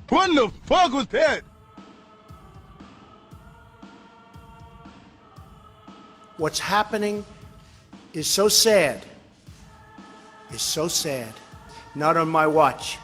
What the fuck was that? What's happening is so sad. Is so sad. Not on my watch.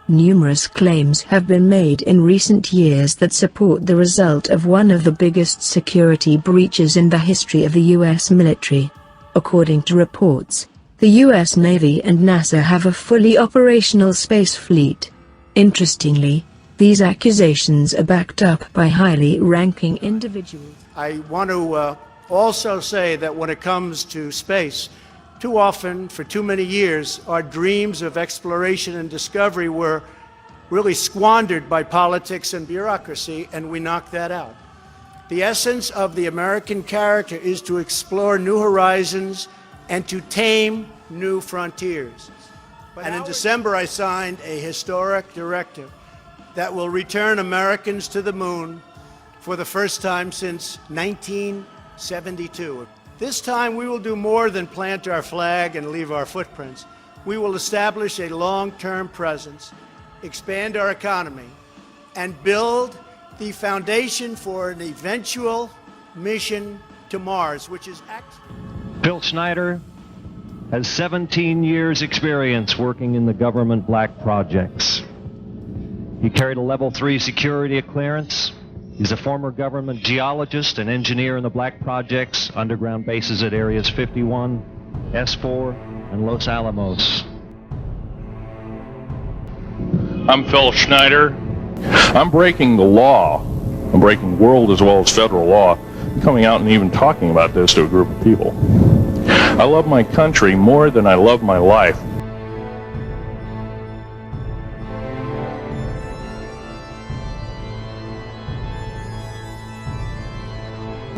Numerous claims have been made in recent years that support the result of one of the biggest security breaches in the history of the U.S. military. According to reports, the U.S. Navy and NASA have a fully operational space fleet. Interestingly, these accusations are backed up by highly ranking individuals. I want to also say that when it comes to space, too often, for too many years, our dreams of exploration and discovery were really squandered by politics and bureaucracy, and we knocked that out. The essence of the American character is to explore new horizons and to tame new frontiers. And in December, I signed a historic directive that will return Americans to the moon for the first time since 1972. This time, we will do more than plant our flag and leave our footprints. We will establish a long-term presence, expand our economy, and build the foundation for an eventual mission to Mars, which is Bill Schneider has 17 years experience working in the government black projects. He carried a level 3 security clearance. He's a former government geologist and engineer in the black projects, underground bases at areas 51, S4, and Los Alamos. I'm Phil Schneider. I'm breaking the law. I'm breaking world as well as federal law, coming out and even talking about this to a group of people. I love my country more than I love my life.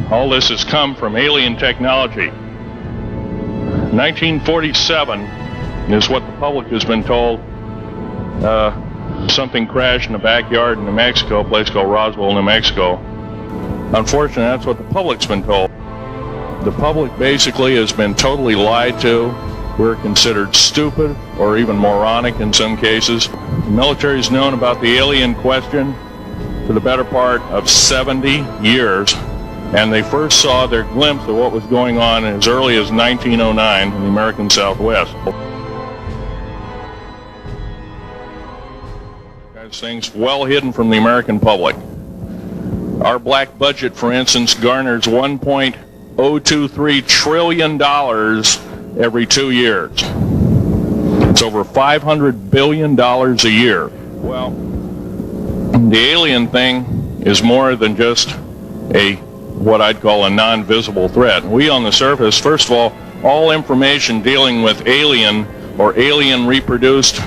All this has come from alien technology. 1947 is what the public has been told. Something crashed in the backyard in New Mexico, a place called Roswell, New Mexico. Unfortunately, that's what the public's been told. The public basically has been totally lied to. We're considered stupid or even moronic in some cases. The military's known about the alien question for the better part of 70 years. And they first saw their glimpse of what was going on as early as 1909 in the American Southwest. These things well hidden from the American public. Our black budget, for instance, garners $1.023 trillion every 2 years. It's over $500 billion a year. Well, the alien thing is more than just what I'd call a non-visible threat. We on the surface, first of all information dealing with alien or alien reproduced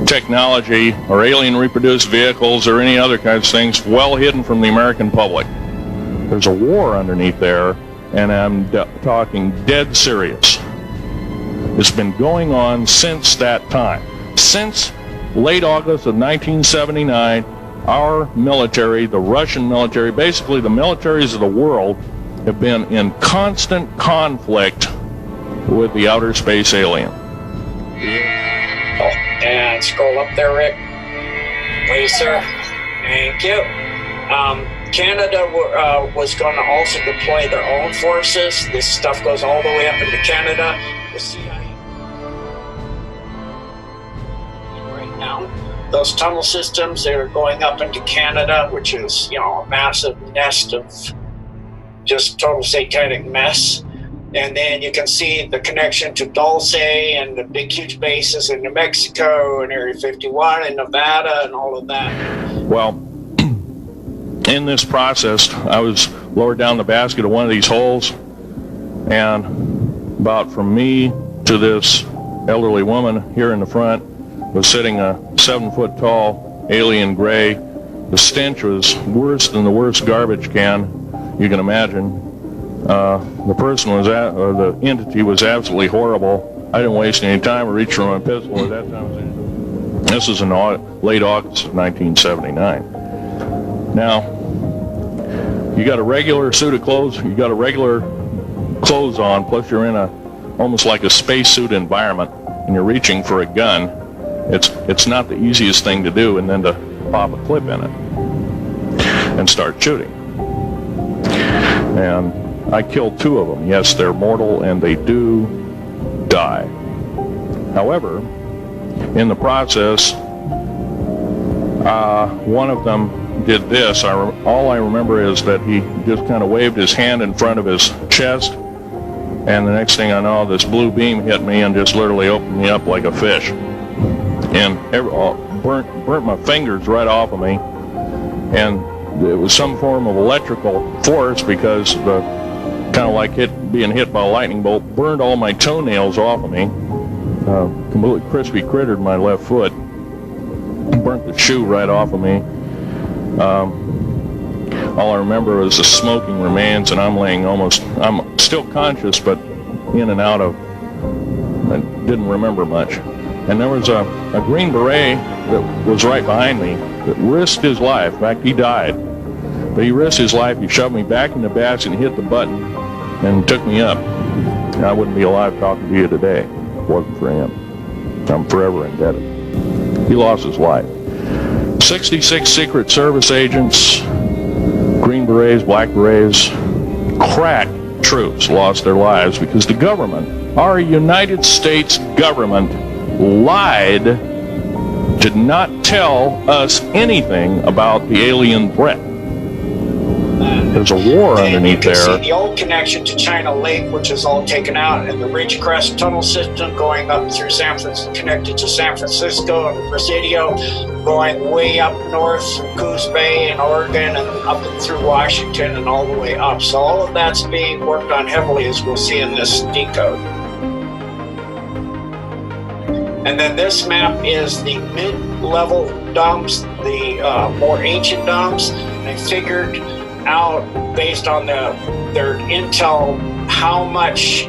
technology or alien reproduced vehicles or any other kinds of things well hidden from the American public. There's a war underneath there, and I'm talking dead serious. It's been going on since that time. Since late August of 1979, our military, the Russian military, basically the militaries of the world, have been in constant conflict with the outer space alien. And scroll up there, Rick. Please, sir. Thank you. Canada was going to also deploy their own forces. This stuff goes all the way up into Canada. The CIA right now. Those tunnel systems, they're going up into Canada, which is, a massive nest of just total satanic mess. And then you can see the connection to Dulce and the big, huge bases in New Mexico and Area 51 and Nevada and all of that. Well, in this process, I was lowered down the basket of one of these holes, and about from me to this elderly woman here in the front was sitting a 7-foot-tall alien gray. The stench was worse than the worst garbage can you can imagine. The person was or the entity was absolutely horrible. I didn't waste any time. I reached for my pistol at that time. This was in late August of 1979. Now, you got a regular suit of clothes. You got a regular clothes on, plus you're in almost like a spacesuit environment, and you're reaching for a gun. It's not the easiest thing to do, and then to pop a clip in it and start shooting. And I killed 2 of them. Yes, they're mortal, and they do die. However, in the process, one of them did this. All I remember is that he just kind of waved his hand in front of his chest, and the next thing I know, this blue beam hit me and just literally opened me up like a fish, and burnt my fingers right off of me. And it was some form of electrical force, because the kind of like being hit by a lightning bolt burned all my toenails off of me. Completely crispy crittered my left foot, burnt the shoe right off of me. All I remember was the smoking remains, and I'm still conscious, but in and out of, I didn't remember much. And there was a Green Beret that was right behind me that risked his life. In fact, he died, but he risked his life. He shoved me back in the basket and hit the button and took me up. And I wouldn't be alive talking to you today if it wasn't for him. I'm forever indebted. He lost his life. 66 Secret Service agents, Green Berets, Black Berets, crack troops lost their lives because the government, our United States government, lied, did not tell us anything about the alien threat. There's a war underneath there. You can see the old connection to China Lake, which is all taken out, and the Ridgecrest tunnel system going up through connected to San Francisco and Presidio, going way up north through Coos Bay and Oregon and up and through Washington and all the way up. So all of that's being worked on heavily, as we'll see in this decode. And then this map is the mid-level dumps, the more ancient dumps. I figured out, based on their intel, how much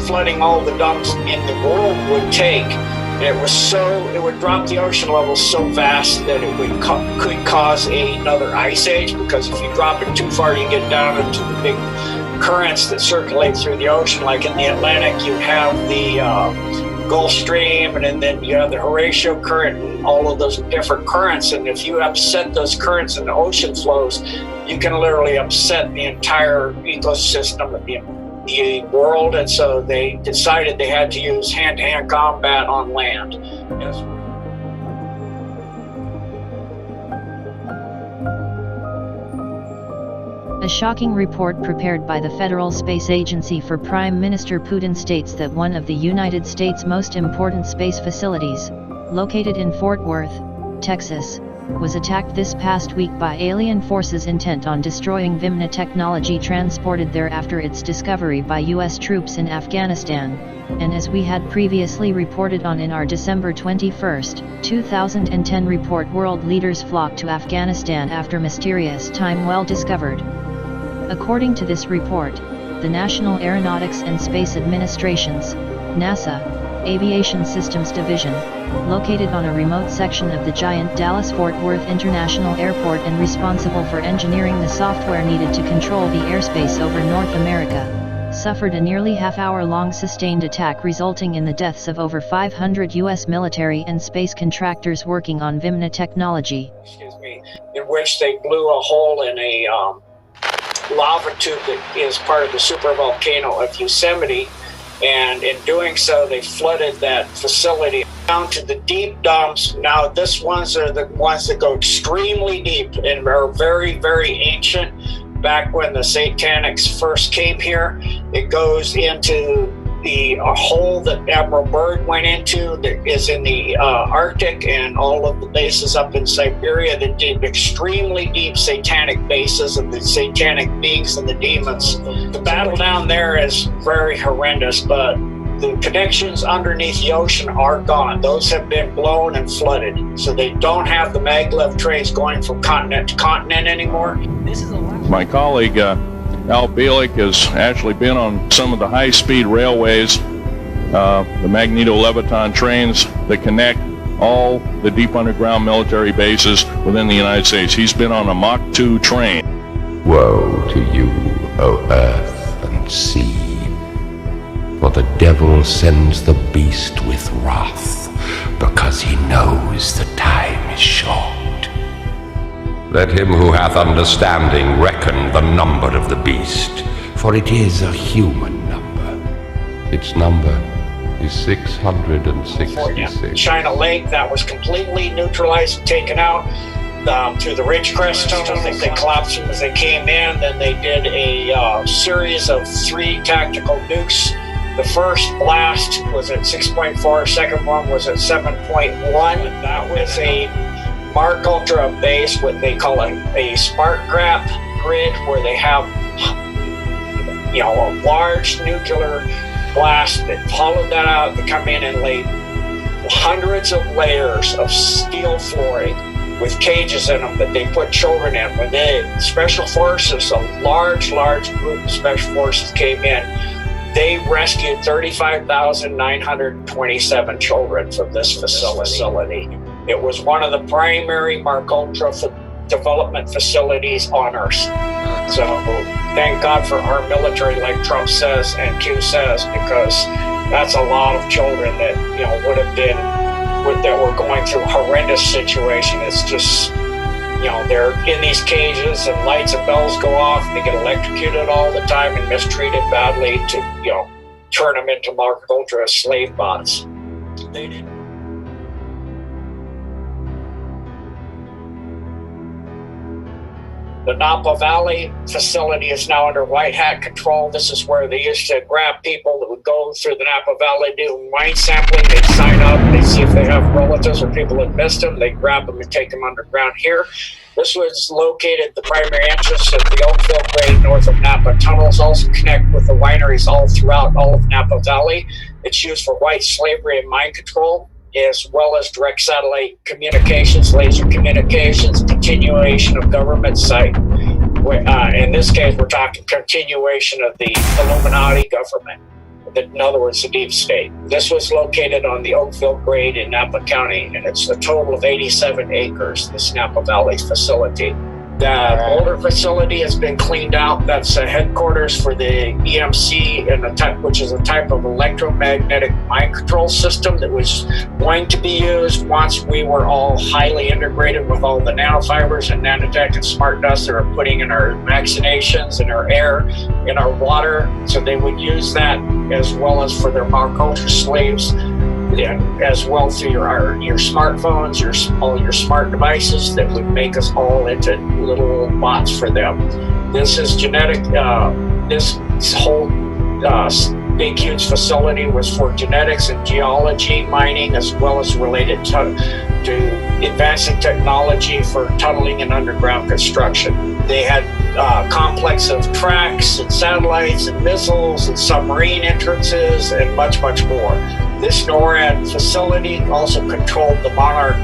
flooding all the dumps in the world would take. And it would drop the ocean level so fast that it could cause another ice age, because if you drop it too far, you get down into the big currents that circulate through the ocean. Like in the Atlantic, you have the Gulf Stream, and then you have the Horatio current and all of those different currents. And if you upset those currents and the ocean flows, you can literally upset the entire ecosystem of the world. And so they decided they had to use hand-to-hand combat on land. Yes. A shocking report prepared by the Federal Space Agency for Prime Minister Putin states that one of the United States' most important space facilities, located in Fort Worth, Texas, was attacked this past week by alien forces intent on destroying Vimna technology transported there after its discovery by U.S. troops in Afghanistan, and as we had previously reported on in our December 21, 2010 report, world leaders flocked to Afghanistan after mysterious time well discovered. According to this report, the National Aeronautics and Space Administration's, NASA, Aviation Systems Division, located on a remote section of the giant Dallas-Fort Worth International Airport and responsible for engineering the software needed to control the airspace over North America, suffered a nearly half-hour-long sustained attack resulting in the deaths of over 500 U.S. military and space contractors working on Vimna technology. In which they blew a hole in a lava tube that is part of the supervolcano of Yosemite, and in doing so they flooded that facility down to the deep dumps. Now these ones are the ones that go extremely deep and are very, very ancient. Back when the Satanics first came here, it goes into the hole that Admiral Byrd went into that is in the Arctic, and all of the bases up in Siberia that did extremely deep satanic bases of the satanic beings and the demons. The battle down there is very horrendous, but the connections underneath the ocean are gone. Those have been blown and flooded, so they don't have the maglev trains going from continent to continent anymore. My colleague Al Bielik has actually been on some of the high-speed railways, the magneto-leviton trains that connect all the deep underground military bases within the United States. He's been on a Mach 2 train. Woe to you, O earth and sea! For the devil sends the beast with wrath, because he knows the time is short. Let him who hath understanding reckon the number of the beast, for it is a human number. Its number is 666. China Lake, that was completely neutralized and taken out. Through the Ridgecrest tunnel, they collapsed them as they came in. Then they did a series of 3 tactical nukes. The first blast was at 6.4, second one was at 7.1. That was a Mark Ultra base, what they call a smart grab grid, where they have a large nuclear blast that followed that out. They come in and lay hundreds of layers of steel flooring with cages in them that they put children in. When the Special Forces, a large group of Special Forces came in, they rescued 35,927 children from this facility. It was one of the primary Mark Ultra development facilities on Earth. So thank God for our military, like Trump says and Q says, because that's a lot of children that would have been that were going through horrendous situation. It's just they're in these cages and lights and bells go off. They get electrocuted all the time and mistreated badly to turn them into Mark Ultra slave bots. They did. The Napa Valley facility is now under white hat control. This is where they used to grab people that would go through the Napa Valley, do mind sampling. They'd sign up, they'd see if they have relatives or people that missed them. They'd grab them and take them underground here. This was located, the primary entrance of the Oakville Grade north of Napa. Tunnels also connect with the wineries all throughout all of Napa Valley. It's used for white slavery and mind control, as well as direct satellite communications, laser communications, continuation of government site. In this case, we're talking continuation of the Illuminati government. In other words, the deep state. This was located on the Oakville Grade in Napa County, and it's a total of 87 acres, this Napa Valley facility. The Boulder facility has been cleaned out. That's headquarters for the EMC, which is a type of electromagnetic mind control system that was going to be used once we were all highly integrated with all the nanofibers and nanotech and smart dust that are putting in our vaccinations, in our air, in our water. So they would use that as well as for their Mark Ultra slaves, and as well through your smartphones, all your smart devices that would make us all into little bots for them. This is genetic. This whole big huge facility was for genetics and geology, mining, as well as related to advancing technology for tunneling and underground construction. They had a complex of tracks and satellites and missiles and submarine entrances and much more. This NORAD facility also controlled the Monarch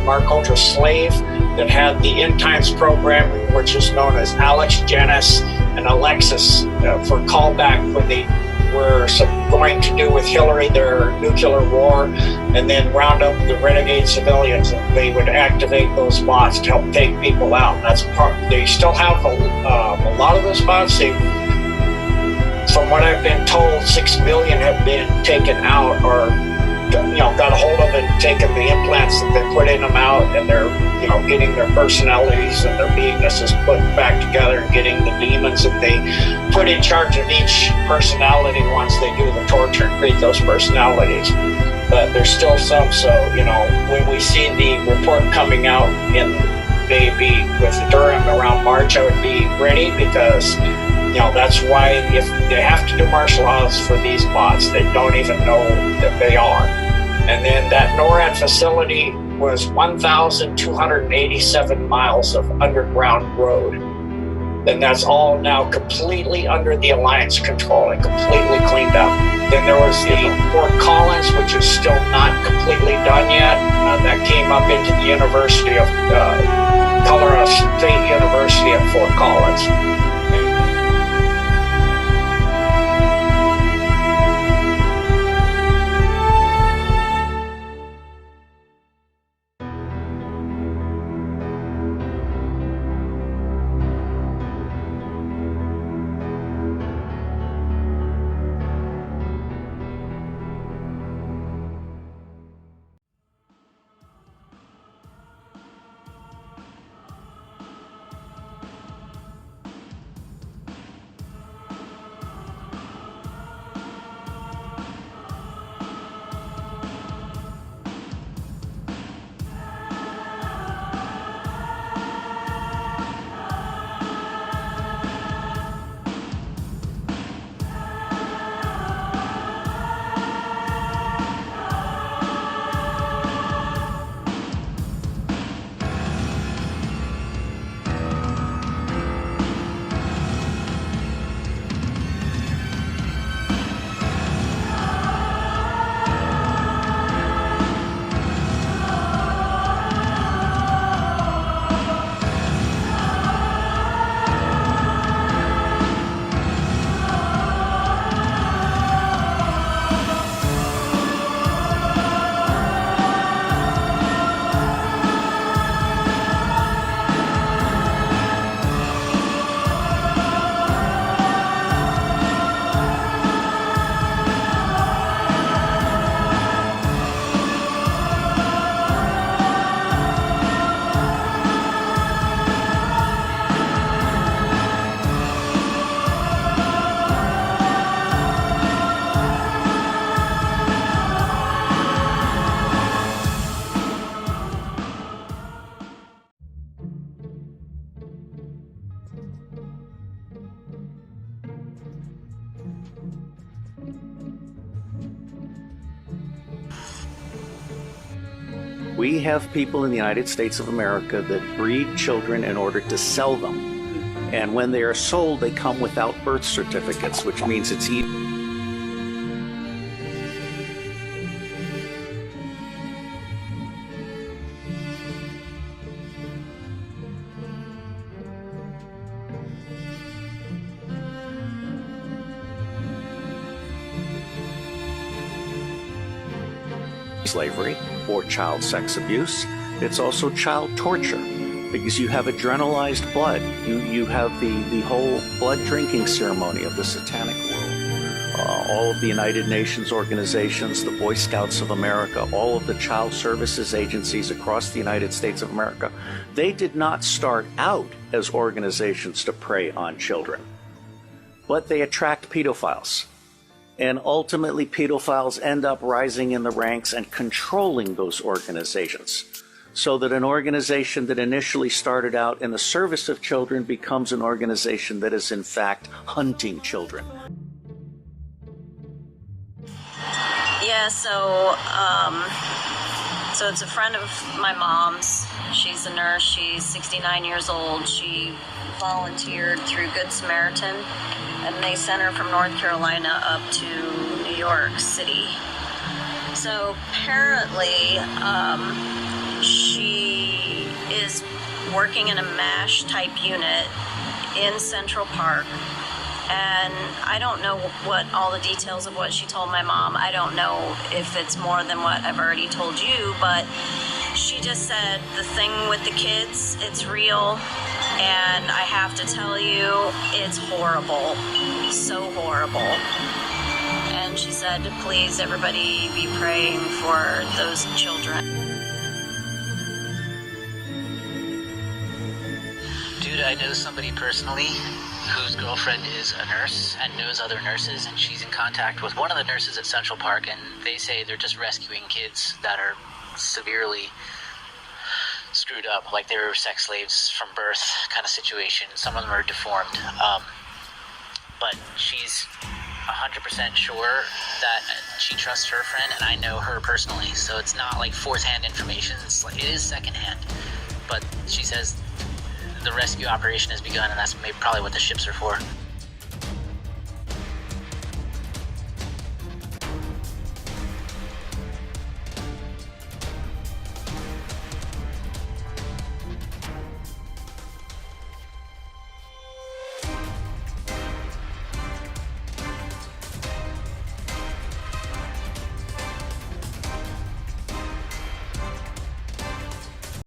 Mark Ultra slave that had the end times programming, which is known as Alex, Janice, and Alexis for callback when they were going to do with Hillary their nuclear war, and then round up the renegade civilians, and they would activate those bots to help take people out. And that's they still have a lot of those bots. From what I've been told, 6 million have been taken out or got a hold of and taken the implants that they put in them out, and they're getting their personalities and their beingnesses put back together, and getting the demons that they put in charge of each personality once they do the torture and create those personalities. But there's still some, so when we see the report coming out in maybe with Durham around March, I would be ready, because that's why if they have to do martial laws for these bots, they don't even know that they are. And then that NORAD facility was 1,287 miles of underground road. And that's all now completely under the Alliance control and completely cleaned up. Then there was the Fort Collins, which is still not completely done yet. That came up into the University of Colorado State University at Fort Collins. We have people in the United States of America that breed children in order to sell them. And when they are sold, they come without birth certificates, which means it's slavery or child sex abuse. It's also child torture because you have adrenalized blood. You have the whole blood drinking ceremony of the satanic world. All of the United Nations organizations, the Boy Scouts of America, all of the child services agencies across the United States of America, they did not start out as organizations to prey on children, but they attract pedophiles. And ultimately, pedophiles end up rising in the ranks and controlling those organizations, so that an organization that initially started out in the service of children becomes an organization that is in fact hunting children. Yeah, so it's a friend of my mom's. She's a nurse. She's 69 years old. She volunteered through Good Samaritan, and they sent her from North Carolina up to New York City. So apparently, she is working in a MASH type unit in Central Park. And I don't know what all the details of what she told my mom. I don't know if it's more than what I've already told you, but she just said the thing with the kids, it's real. And I have to tell you, it's horrible. So horrible. And she said, please, everybody be praying for those children. Dude, I know somebody personally whose girlfriend is a nurse and knows other nurses, and she's in contact with one of the nurses at Central Park, and they say they're just rescuing kids that are severely screwed up, like they were sex slaves from birth kind of situation. Some of them are deformed. But she's 100% sure that she trusts her friend, and I know her personally, so it's not like fourth-hand information. It's like, it is second-hand, but she says the rescue operation has begun, and that's maybe probably what the ships are for.